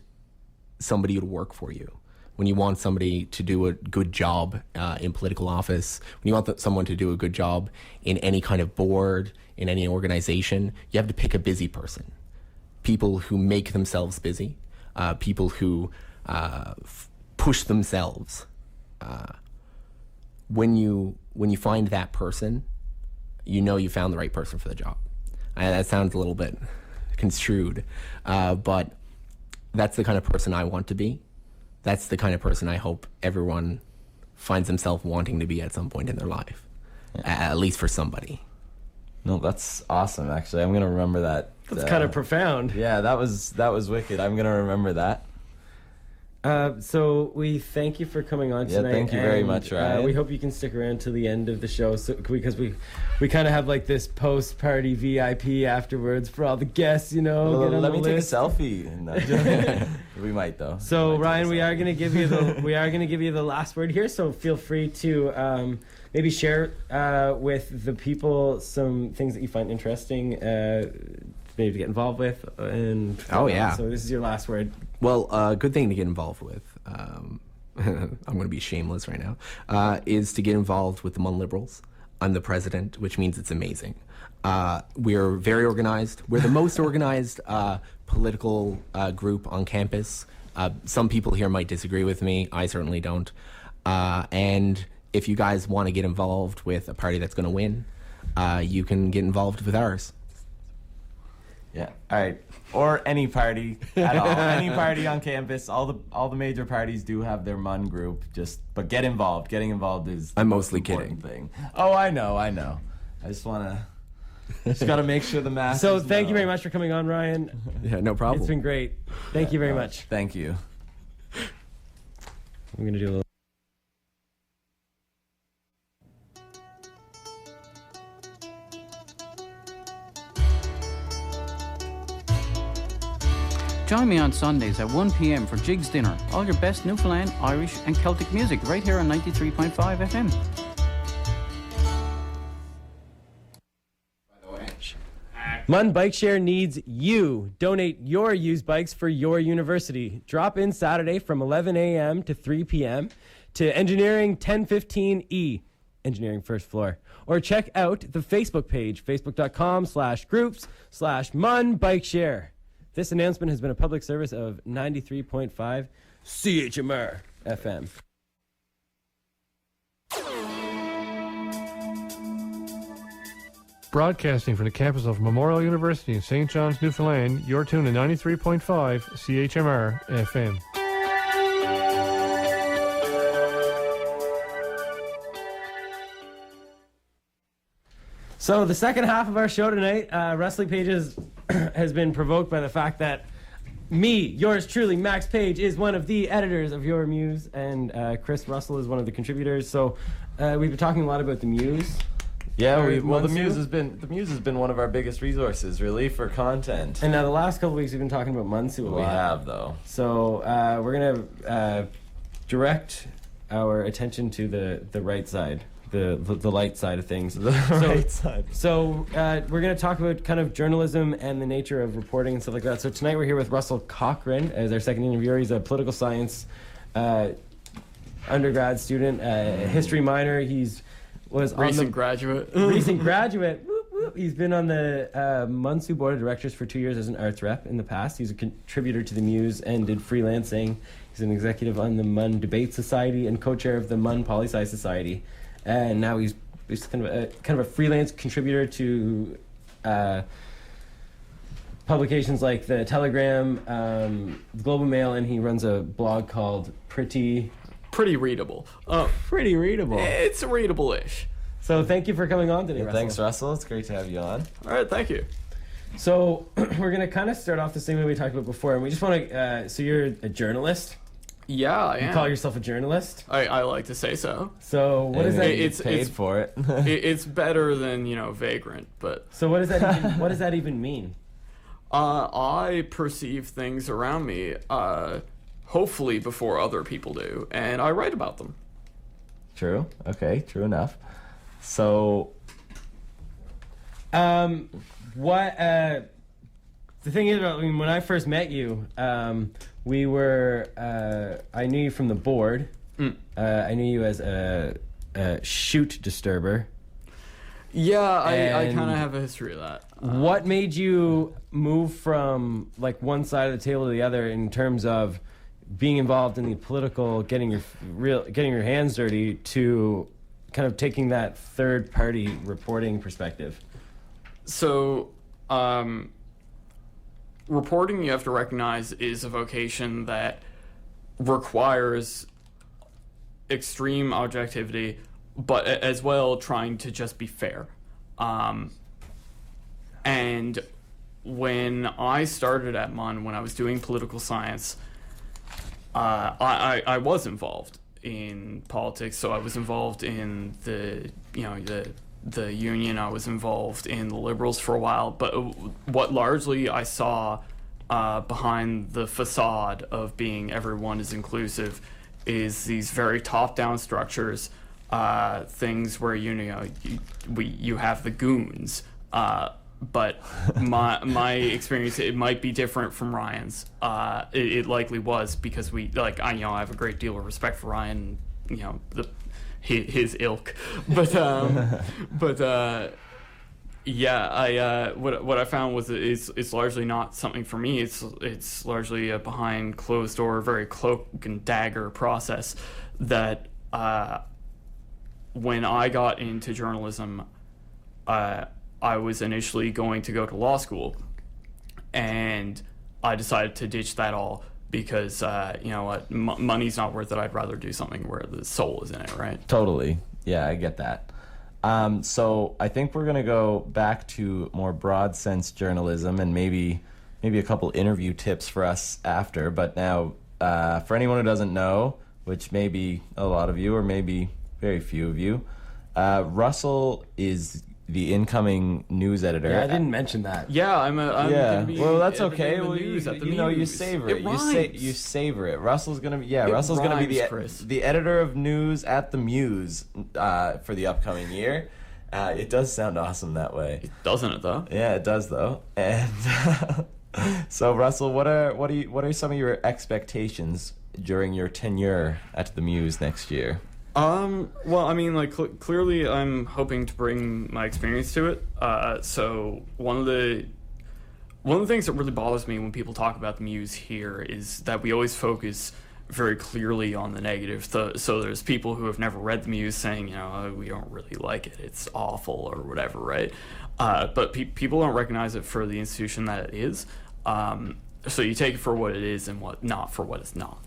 somebody to work for you, when you want somebody to do a good job in political office, when you want someone to do a good job in any kind of board, in any organization, you have to pick a busy person. People who make themselves busy, people who push themselves. When you find that person, you know you found the right person for the job. That sounds a little bit construed, but that's the kind of person I want to be. That's the kind of person I hope everyone finds themselves wanting to be at some point in their life, at least for somebody. No, that's awesome, actually. I'm going to remember that. That's kind of profound. Yeah, that was wicked. I'm going to remember that. So we thank you for coming on tonight. Yeah, thank you very much, Ryan. We hope you can stick around to the end of the show, because we kind of have like this post-party VIP afterwards for all the guests, you know. Well, get on let the me list. take a selfie. We might though. So Ryan, we are going to give you the last word here. So feel free to maybe share with the people some things that you find interesting, maybe to get involved with. And Oh, yeah. So this is your last word. Well, a good thing to get involved with, I'm going to be shameless right now, is to get involved with the MUN Liberals. I'm the president, which means it's amazing. We're very organized. We're the most organized political group on campus. Some people here might disagree with me. I certainly don't. And if you guys want to get involved with a party that's going to win, you can get involved with ours. Yeah. All right. Or any party at all. Any party on campus. All the major parties do have their MUN group. But get involved. Getting involved is I'm mostly the important kidding. thing. Oh, I know. I just want to got to make sure the masses So thank you know. very much for coming on, Ryan. Yeah, no problem. It's been great. Thank you very much. Thank you. I'm going to do a little. Join me on Sundays at 1 p.m. for Jigs Dinner. All your best Newfoundland, Irish and Celtic music right here on 93.5 FM. MUN Bike Share needs you. Donate your used bikes for your university. Drop in Saturday from 11 a.m. to 3 p.m. to Engineering 1015E, Engineering First Floor. Or check out the Facebook page, facebook.com/groups/MUN Bike Share. This announcement has been a public service of 93.5 CHMR-FM. Broadcasting from the campus of Memorial University in St. John's, Newfoundland, you're tuned to 93.5 CHMR-FM. So the second half of our show tonight, Wrestling Pages has been provoked by the fact that me, yours truly, Max Page, is one of the editors of your Muse, and Chris Russell is one of the contributors. So we've been talking a lot about the Muse. Yeah, the Muse has been one of our biggest resources, really, for content. And now the last couple of weeks we've been talking about Munsu a lot. We have, though. So we're gonna direct our attention to the right side, the light side of things. Right side. So we're gonna talk about kind of journalism and the nature of reporting and stuff like that. So tonight we're here with Russell Cochrane as our second interviewer. He's a political science undergrad student, history minor. Recent graduate. Recent graduate. Whoop, whoop. He's been on the Munsu Board of Directors for 2 years as an arts rep in the past. He's a contributor to the Muse and did freelancing. He's an executive on the MUN Debate Society and co-chair of the MUN Poli-Sci Society. And now he's kind of a freelance contributor to publications like the Telegram, the Globe and Mail, and he runs a blog called Pretty readable. Pretty Readable. It's readable-ish. So thank you for coming on today, Russell. Thanks, Russell. It's great to have you on. All right, thank you. So we're going to kind of start off the same way we talked about before, and we just want to, so you're a journalist? Yeah, I am. You call yourself a journalist? I like to say so. So what is that? It's paid for it. It's better than, vagrant, but... So what does that even mean? I perceive things around me, hopefully before other people do, and I write about them. True. Okay, true enough. So... the thing is, when I first met you, we were, I knew you from the board. I knew you as a shoot disturber. Yeah, I kind of have a history of that. What made you move from one side of the table to the other in terms of being involved in the political, getting your hands dirty, to kind of taking that third party reporting perspective? So, reporting, you have to recognize, is a vocation that requires extreme objectivity, but as well trying to just be fair. And when I started at MUN, when I was doing political science, I was involved in politics. So I was involved in the union. I was involved in the Liberals for a while. But what largely I saw behind the facade of being everyone is inclusive is these very top-down structures, things where you have the goons. But my experience, it might be different from Ryan's. It likely was, because I have a great deal of respect for Ryan, his ilk. But what I found was it's largely not something for me. It's largely a behind closed door, very cloak and dagger process that when I got into journalism, I was initially going to go to law school, and I decided to ditch that all because, money's not worth it. I'd rather do something where the soul is in it, right? Totally. Yeah, I get that. So I think we're going to go back to more broad sense journalism and maybe a couple interview tips for us after. But now, for anyone who doesn't know, which may be a lot of you or maybe very few of you, Russell is the incoming news editor. Yeah, I didn't mention that. Yeah, I'm gonna be that's okay. Well, news at the you Muse. savor It it. rhymes. You savor it. Russell's gonna be Chris. the editor of news at the Muse for the upcoming year. It does sound awesome that way. Doesn't it though? Yeah, it does though. And so, Russell, what are some of your expectations during your tenure at the Muse next year? Well, I mean, clearly I'm hoping to bring my experience to it. So one of the things that really bothers me when people talk about the Muse here is that we always focus very clearly on the negative. So there's people who have never read the Muse saying, we don't really like it, it's awful or whatever, right? But people don't recognize it for the institution that it is. So you take it for what it is and not for what it's not.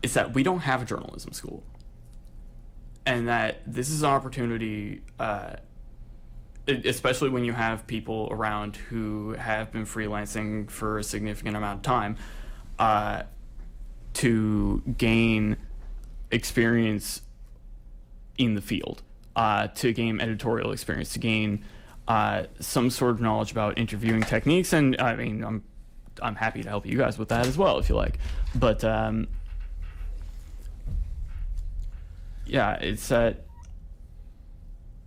Is that we don't have a journalism school, and that this is an opportunity, especially when you have people around who have been freelancing for a significant amount of time, to gain experience in the field, to gain editorial experience, to gain some sort of knowledge about interviewing techniques. And I mean, I'm happy to help you guys with that as well if you like, but yeah, it's that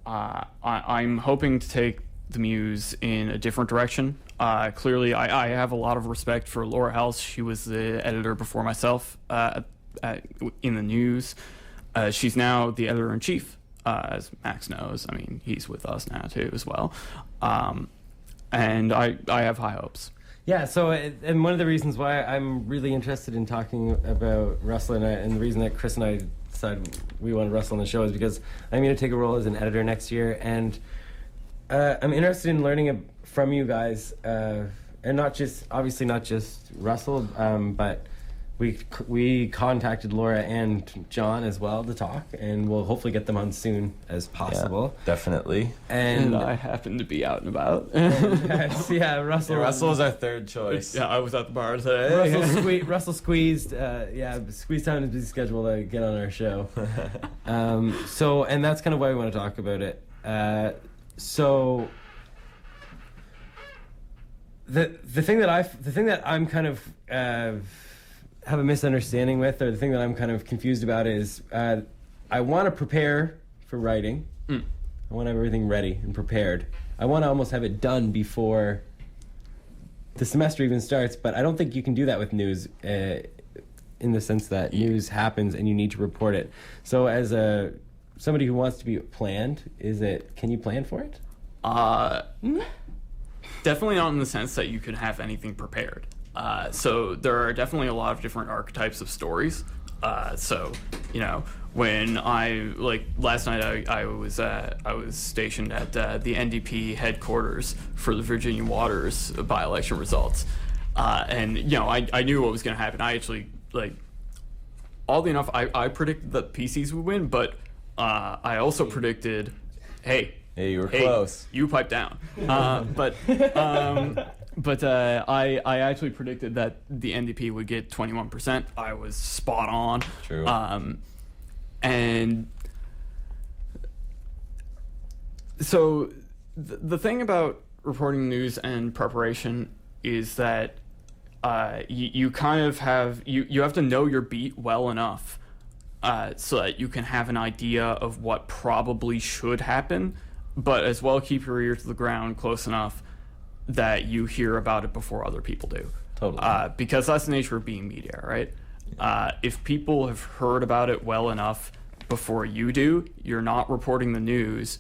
I'm hoping to take the Muse in a different direction. Clearly, I have a lot of respect for Laura House. She was the editor before myself in the news. She's now the editor-in-chief, as Max knows. I mean, he's with us now, too, as well. And I have high hopes. Yeah, so, and one of the reasons why I'm really interested in talking about Russell and the reason that Chris and I decided we wanted Russell on the show is because I'm going to take a role as an editor next year, and I'm interested in learning from you guys, and not just Russell, but we contacted Laura and John as well to talk, and we'll hopefully get them on soon as possible. Yeah, definitely. And I happen to be out and about. Russell. Russell was our third choice. Yeah, I was at the bar today. Russell squeezed time in his busy schedule to get on our show. And that's kind of why we want to talk about it. So the thing that I'm kind of have a misunderstanding with, or the thing that I'm kind of confused about is I want to prepare for writing. I want to have everything ready and prepared. I want to almost have it done before the semester even starts, but I don't think you can do that with news in the sense that news happens and you need to report it. So as somebody who wants to be planned, can you plan for it? Definitely not in the sense that you could have anything prepared. So there are definitely a lot of different archetypes of stories. When last night I was stationed at the NDP headquarters for the Virginia Waters by-election results, and I knew what was going to happen. I actually oddly enough I predicted that the PCs would win, but I also predicted, hey, you were close. You pipe down. But I actually predicted that the NDP would get 21%. I was spot on. True. And so the thing about reporting news and preparation is that you kind of have to know your beat well enough so that you can have an idea of what probably should happen, but as well keep your ear to the ground close enough that you hear about it before other people do. Totally. Because that's the nature of being media, right? If people have heard about it well enough before you do, you're not reporting the news.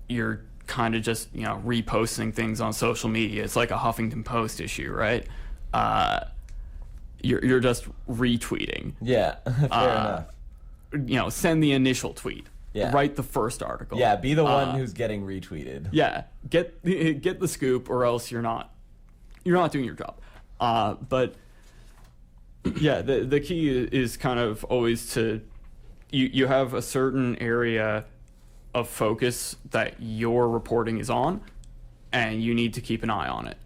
You're kind of just, reposting things on social media. It's like a Huffington Post issue, right? You're just retweeting. Yeah, fair enough. Send the initial tweet. Yeah. Write the first article. Yeah, be the one who's getting retweeted. Yeah, get the scoop, or else you're not doing your job. But yeah, the key is kind of always to you have a certain area of focus that your reporting is on, and you need to keep an eye on it.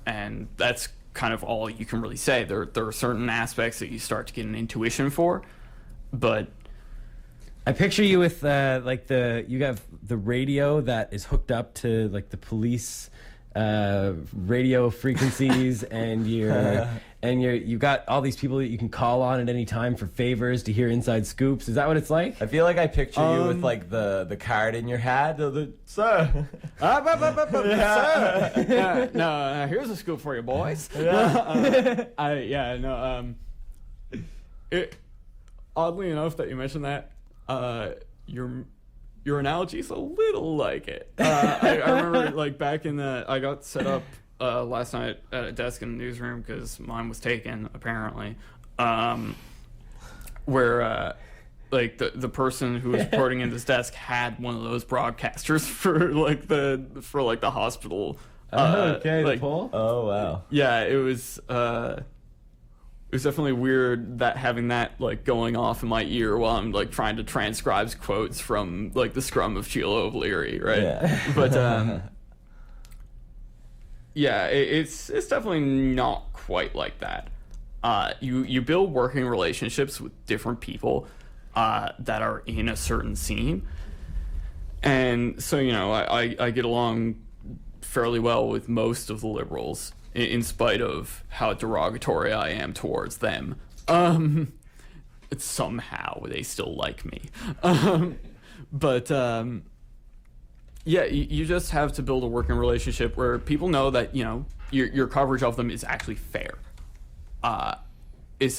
And that's kind of all you can really say. There are certain aspects that you start to get an intuition for, but I picture you with you have the radio that is hooked up to the police radio frequencies, and you've got all these people that you can call on at any time for favors to hear inside scoops. Is that what it's like? I feel like I picture you with the card in your hat. Sir. Sir. No, here's a scoop for you, boys. Oddly enough that you mentioned that, your analogy is a little like it. I remember back in I got set up last night at a desk in the newsroom because mine was taken apparently, where the person who was reporting in this desk had one of those broadcasters for the hospital. The poll? Oh wow. Yeah, it was definitely weird that having that going off in my ear while I'm trying to transcribe quotes from the scrum of Sheila O'Leary, right? Yeah. But yeah, it's definitely not quite like that. You build working relationships with different people that are in a certain scene, and so I get along fairly well with most of the Liberals, in spite of how derogatory I am towards them. Somehow they still like me. But yeah, you just have to build a working relationship where people know that your coverage of them is actually fair. It's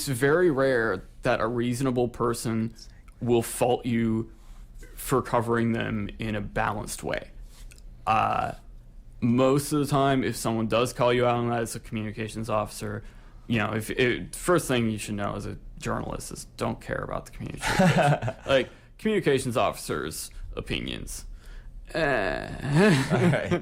very rare that a reasonable person will fault you for covering them in a balanced way. Most of the time, if someone does call you out on that as a communications officer, first thing you should know as a journalist is don't care about the communications. Communications officers opinions. All right.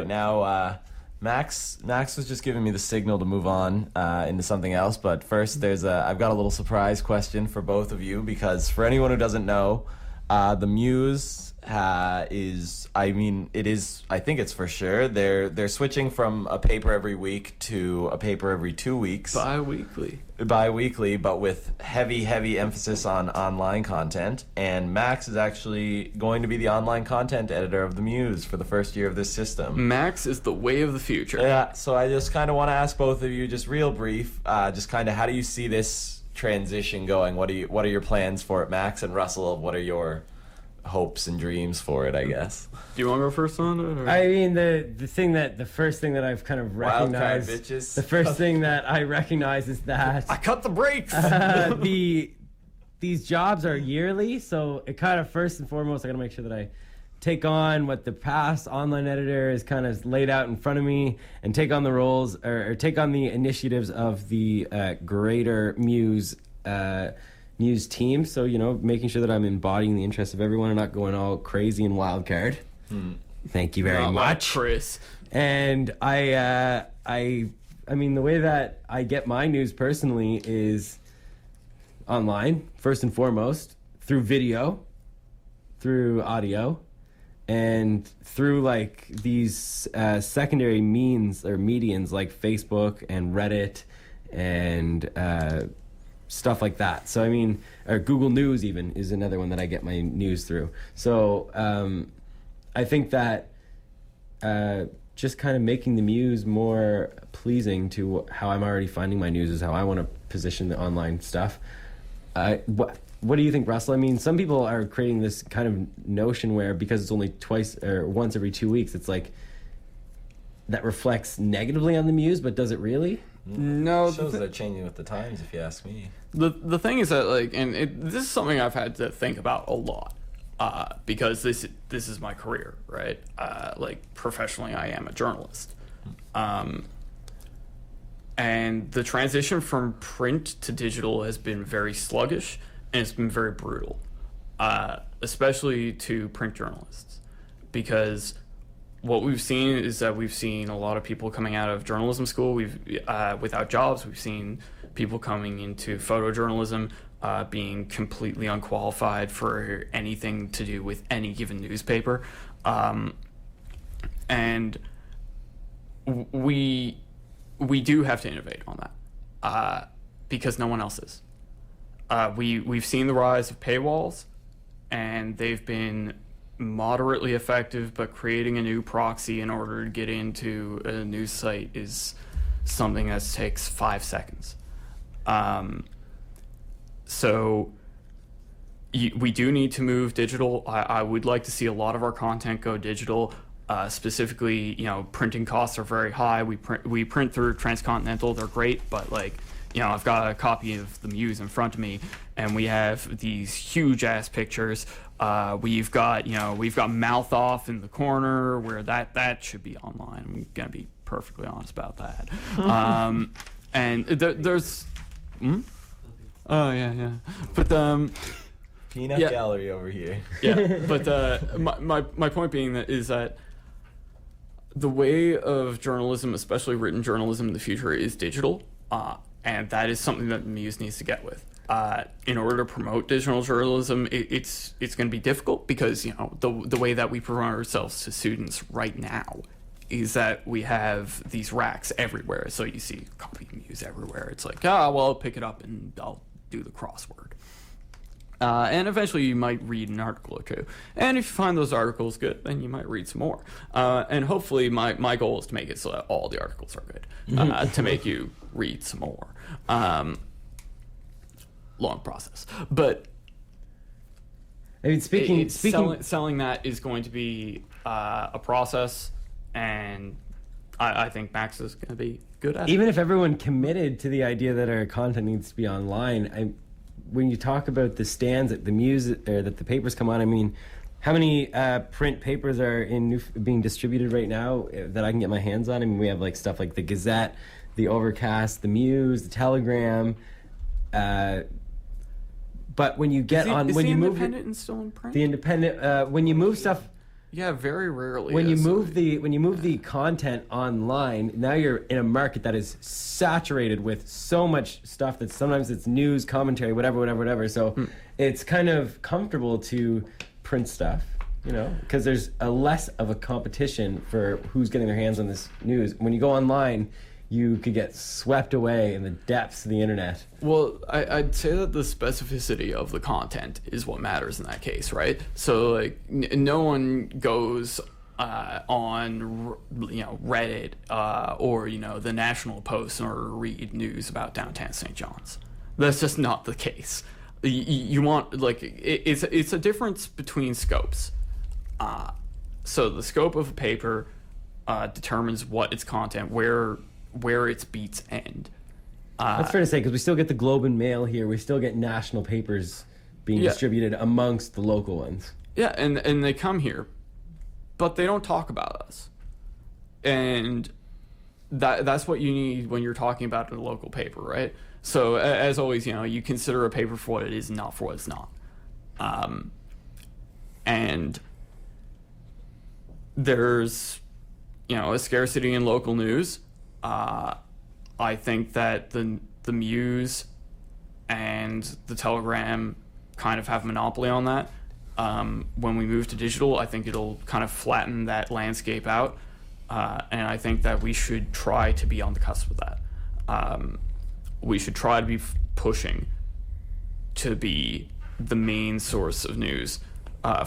Now, Max was just giving me the signal to move on into something else. But first, I've got a little surprise question for both of you, because for anyone who doesn't know, the Muse I think it's for sure. They're switching from a paper every week to a paper every 2 weeks. Bi-weekly, but with heavy emphasis on online content. And Max is actually going to be the online content editor of the Muse for the first year of this system. Max is the way of the future. Yeah, so I just kind of want to ask both of you, just real brief, just kind of how do you see this transition going? What are your plans for it, Max? And Russell, what are your hopes and dreams for it, I guess? Do you want to go first on it? Or? I mean, the first thing that I've kind of recognized, the first thing that I recognize is that I cut the brakes. These jobs are yearly, so it kind of first and foremost, I got to make sure that I take on what the past online editor is kind of laid out in front of me, and take on the roles or take on the initiatives of the greater Muse team. So, making sure that I'm embodying the interests of everyone and not going all crazy and wild card. Thank you very much, Chris. And I mean, the way that I get my news personally is online, first and foremost, through video, through audio, and through like these secondary means or medians like Facebook and Reddit and stuff like that. So I mean, or Google News even is another one that I get my news through. So I think that just kind of making the Muse more pleasing to how I'm already finding my news is how I want to position the online stuff. What do you think, Russell? I mean, some people are creating this kind of notion where because it's only twice or once every 2 weeks, it's like that reflects negatively on the Muse, but does it really? No, it shows they're changing with the times, if you ask me. The thing is that this is something I've had to think about a lot because this is my career, right? Professionally, I am a journalist, and the transition from print to digital has been very sluggish and it's been very brutal, especially to print journalists, because what we've seen is that we've seen a lot of people coming out of journalism school without jobs. We've seen people coming into photojournalism being completely unqualified for anything to do with any given newspaper. And we do have to innovate on that because no one else is. We've seen the rise of paywalls, and they've been moderately effective, but creating a new proxy in order to get into a news site is something that takes 5 seconds. So we do need to move digital. I would like to see a lot of our content go digital. Specifically, printing costs are very high. We print through Transcontinental. They're great, but I've got a copy of the Muse in front of me, and we have these huge ass pictures. We've got Mouth Off in the corner where that should be online. I'm gonna be perfectly honest about that. And there's oh yeah, but peanut gallery over here. Yeah, but my point being is that the way of journalism, especially written journalism in the future, is digital, and that is something that Muse needs to get with. In order to promote digital journalism, it's going to be difficult because the way that we promote ourselves to students right now is that we have these racks everywhere. So you see copy Muse everywhere. It's like, I'll pick it up and I'll do the crossword. And eventually you might read an article or two. And if you find those articles good, then you might read some more. And hopefully my goal is to make it so that all the articles are good, to make you read some more. Long process. But I mean, speaking selling that is going to be a process, and I think Max is going to be good at it. Even if everyone committed to the idea that our content needs to be online, when you talk about the stands that the Muse or that the papers come on, I mean, how many print papers are being distributed right now that I can get my hands on? I mean, we have stuff like the Gazette, the Overcast, the Muse, the Telegram. But when you get Is when the you move Independent still in print? the Independent, when you move stuff. Yeah, very rarely. When you is. move the content online, now you're in a market that is saturated with so much stuff that sometimes it's news, commentary, whatever. So it's kind of comfortable to print stuff, because there's a less of a competition for who's getting their hands on this news. When you go online, you could get swept away in the depths of the internet. Well, I'd say that the specificity of the content is what matters in that case, right? So, like, no one goes on, Reddit or, the National Post in order to read news about downtown St. John's. That's just not the case. You want, it's a difference between scopes. So the scope of a paper determines what its content, where its beats end. That's fair to say, because we still get the Globe and Mail here. We still get national papers being distributed amongst the local ones. Yeah, and they come here, but they don't talk about us. And that's what you need when you're talking about a local paper, right? So, as always, you consider a paper for what it is and not for what it's not. And there's, a scarcity in local news. I think that the Muse and the Telegram kind of have a monopoly on that. When we move to digital, I think it'll kind of flatten that landscape out. And I think that we should try to be on the cusp of that. We should try to be pushing to be the main source of news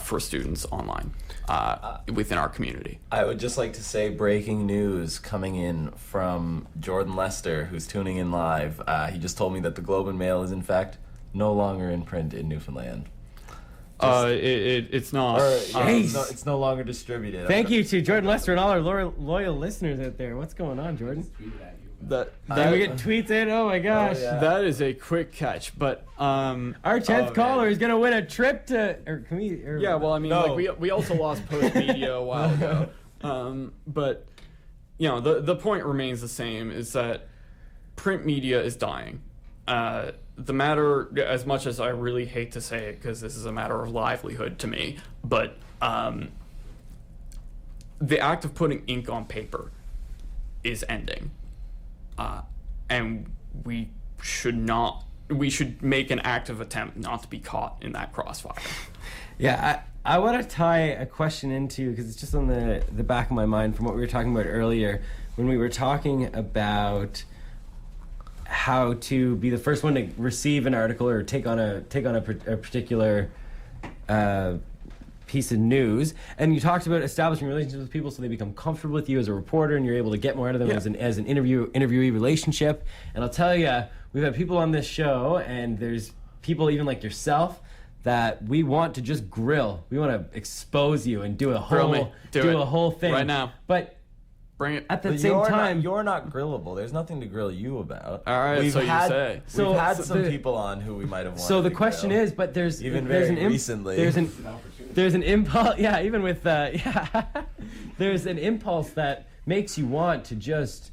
for students online within our community. I would just like to say breaking news coming in from Jordan Lester, who's tuning in live. He just told me that the Globe and Mail is, in fact, no longer in print in Newfoundland. It's not. It's no longer distributed. Thank you to Jordan Lester and all our loyal listeners out there. What's going on, Jordan? That we get tweets in. Oh my gosh! That is a quick catch, but our 10th caller is gonna win a trip to. Or can we? We also lost Post Media a while ago. But the point remains the same: is that print media is dying. The matter, as much as I really hate to say it, because this is a matter of livelihood to me, but the act of putting ink on paper is ending. And we should make an active attempt not to be caught in that crossfire. Yeah, I want to tie a question into, because it's just on the back of my mind from what we were talking about earlier, when we were talking about how to be the first one to receive an article or take on a particular piece of news, and you talked about establishing relationships with people so they become comfortable with you as a reporter, and you're able to get more out of them as an interviewee relationship. And I'll tell you, we've had people on this show, and there's people even like yourself that we want to just grill. We want to expose you and do a whole thing right now. But bring it. At the same time, you're not grillable. There's nothing to grill you about. All right, we've you say. We've had some people on who we might have wanted. So the question is, but there's recently. There's an impulse. Yeah, even with there's an impulse that makes you want to just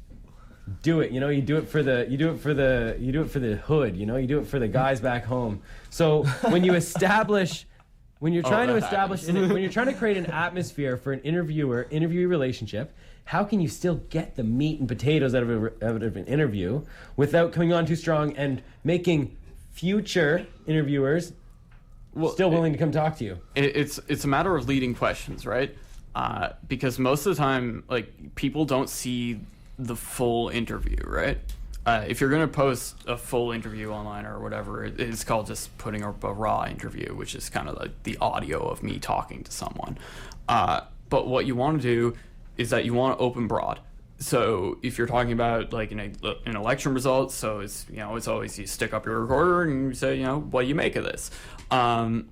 do it. You do it for the hood. You do it for the guys back home. So when you establish. When you're trying to create an atmosphere for an interviewee relationship, how can you still get the meat and potatoes out of an interview without coming on too strong and making future interviewers still willing to come talk to you? It's a matter of leading questions, right? Because most of the time, people don't see the full interview, right? If you're going to post a full interview online or whatever, it's called just putting up a raw interview, which is kind of like the audio of me talking to someone. But what you want to do is that you want to open broad. So if you're talking about an election result, so it's always you stick up your recorder and you say, what do you make of this? And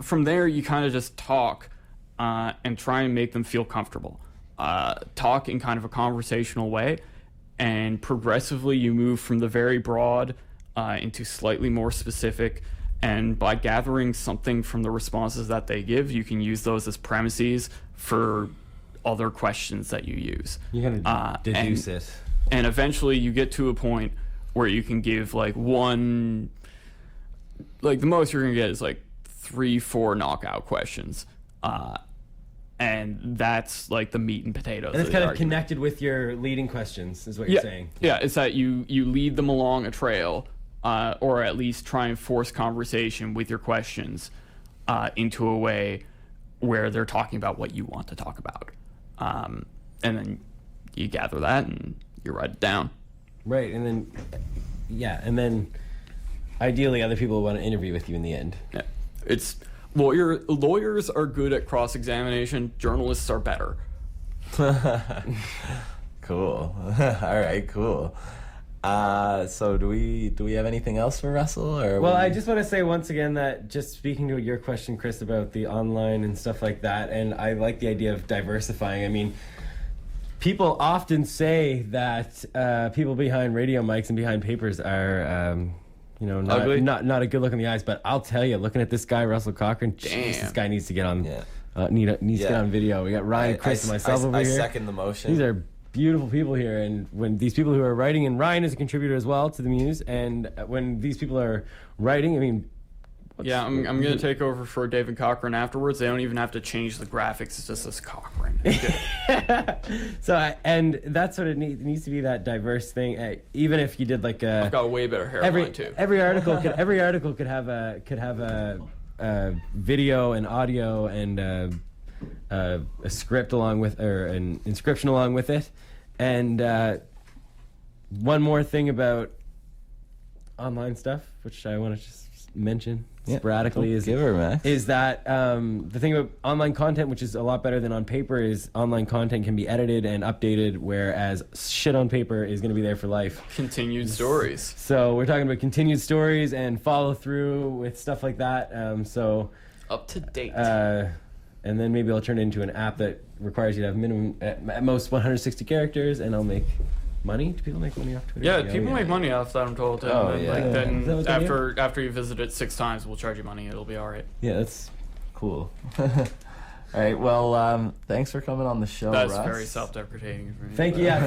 from there you kind of just talk and try and make them feel comfortable. Talk in kind of a conversational way. And progressively you move from the very broad into slightly more specific, and by gathering something from the responses that they give, you can use those as premises for other questions that you use. You're gonna deduce it. And eventually you get to a point where you can give one like the most you're gonna get is like 3-4 knockout questions, and that's like the meat and potatoes. And it's of kind the of argument. connected with your leading questions, is what Yeah, you're saying. yeah. It's that you lead them along a trail, or at least try and force conversation with your questions into a way where they're talking about what you want to talk about, and then you gather that and you write it down. Right, and then, yeah, and then ideally other people want to interview with you in the end. Yeah. It's lawyers are good at cross-examination. Journalists are better. Cool. All right, cool. So do we have anything else for Russell? Or Well, I just want to say once again that just speaking to your question, Chris, about the online and stuff like that, and I like the idea of diversifying. I mean, people often say that people behind radio mics and behind papers are, Ugly? not a good look in the eyes. But I'll tell you, looking at this guy, Russell Cochrane, jeez, this guy needs to get on. Needs to get on video. We got Ryan, Chris, and myself over here. I second the motion. These are beautiful people here, and when these people who are writing, and Ryan is a contributor as well to the Muse, and when these people are writing, I mean, Yeah, I'm going to take over for David Cochrane afterwards. They don't even have to change the graphics. It just says Cochrane. And that's what it needs to be, that diverse thing. Even if you did like I've got a way better hairline too. Every article could have a video and audio and a script along with, or an inscription along with it. And one more thing about online stuff, which I want to just mention sporadically, is that the thing about online content, which is a lot better than on paper, is online content can be edited and updated, whereas shit on paper is going to be there for life. Continued stories. So we're talking about continued stories and follow through with stuff like that. So up to date. And then maybe I'll turn it into an app that requires you to have minimum, at most 160 characters, and I'll make money. Do people make money off Twitter? Yeah, people make money off that, I'm told. Oh, And yeah. Like, Is that then what they do? after you visit it 6 times, we'll charge you money. It'll be all right. Yeah, that's cool. All right, well, thanks for coming on the show, That's Russ. very self-deprecating for me. Thank you. Yeah,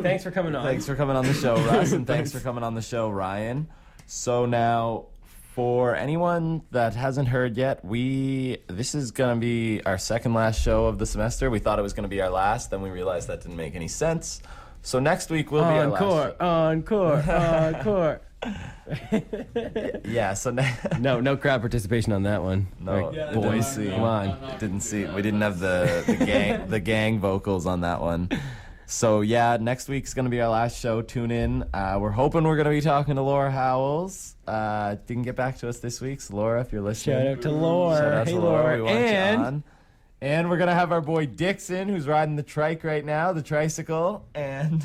thanks for coming on. Thanks for coming on the show, Russ, and thanks for coming on the show, Ryan. So now, for anyone that hasn't heard yet, this is going to be our second last show of the semester. We thought it was going to be our last, then we realized that didn't make any sense. So next week will be our last show. Encore. Yeah, so no crowd participation on that one. No, Right, boys, come on. Didn't see. We didn't have the gang vocals on that one. So yeah, next week's gonna be our last show. Tune in. We're hoping we're gonna be talking to Laura Howells. Didn't get back to us this week, so Laura, if you're listening, Shout out to Laura. Shout out Hey, to Laura. Laura. We want you And- on. And we're gonna have our boy Dixon, who's riding the trike right now, the tricycle, and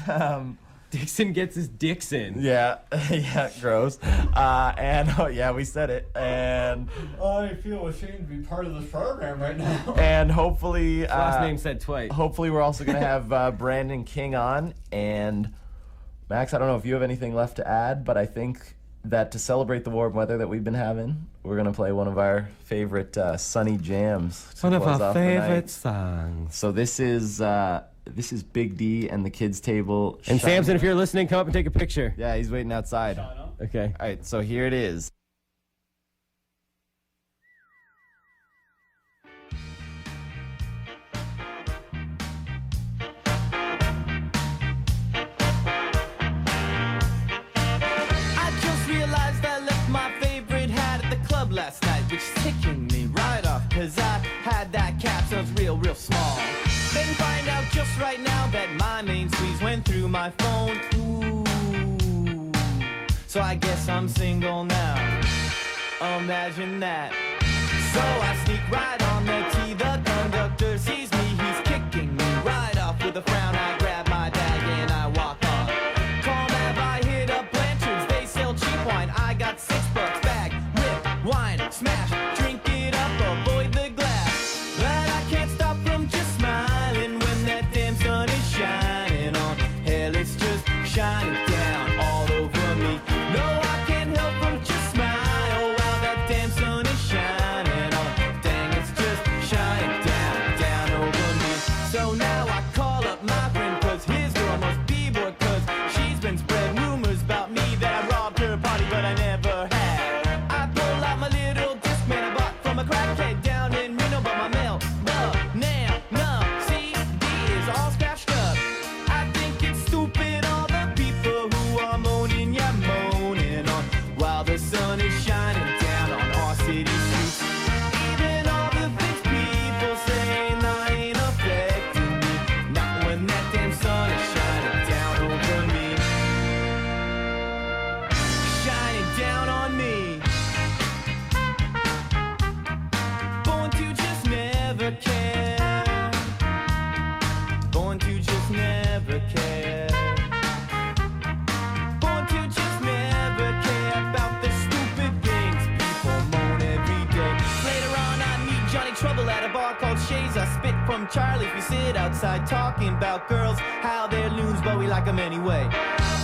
Dixon gets his dicks in. yeah, gross. And we said it. And I feel ashamed to be part of this program right now. and hopefully, Last name said twice. hopefully we're also gonna have Brandon King on. And Max, I don't know if you have anything left to add, but I think that to celebrate the warm weather that we've been having, we're gonna play one of our favorite sunny jams. to One of close our off the night. favorite songs. So this is Big D and the Kids Table. And Shine- Samson, if you're listening, come up and take a picture. Yeah, he's waiting outside. Okay. All right, so here it is. I just realized I left my favorite hat at the club last night, which is ticking me right off, cause I had that cap, so it's real small. Then find out just right now that my main squeeze went through my phone. Ooh. So I guess I'm single now. Imagine that. So I sneak right on the T, the conductor sees me, he's kicking me right off with a frown. I grab my bag and I walk on. Calm have I hit up Blanchard's, they sell cheap wine. I got $6 bag, whip, wine, smash, drink it up, avoid the glass. But I can't stop from just smiling when that damn sun is shining on. Hell, it's just shining down all over me. No, I can't help from just smile while that damn sun is shining on. Dang, it's just shining. table at a bar called Shays. I spit from Charlie's. We sit outside talking about girls, how they're loons, but we like them anyway.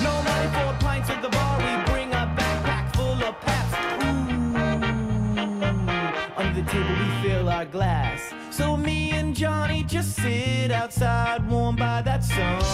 No money for pints at the bar. We bring a backpack full of Paps. Ooh, under the table we fill our glass. So me and Johnny just sit outside, warmed by that sun.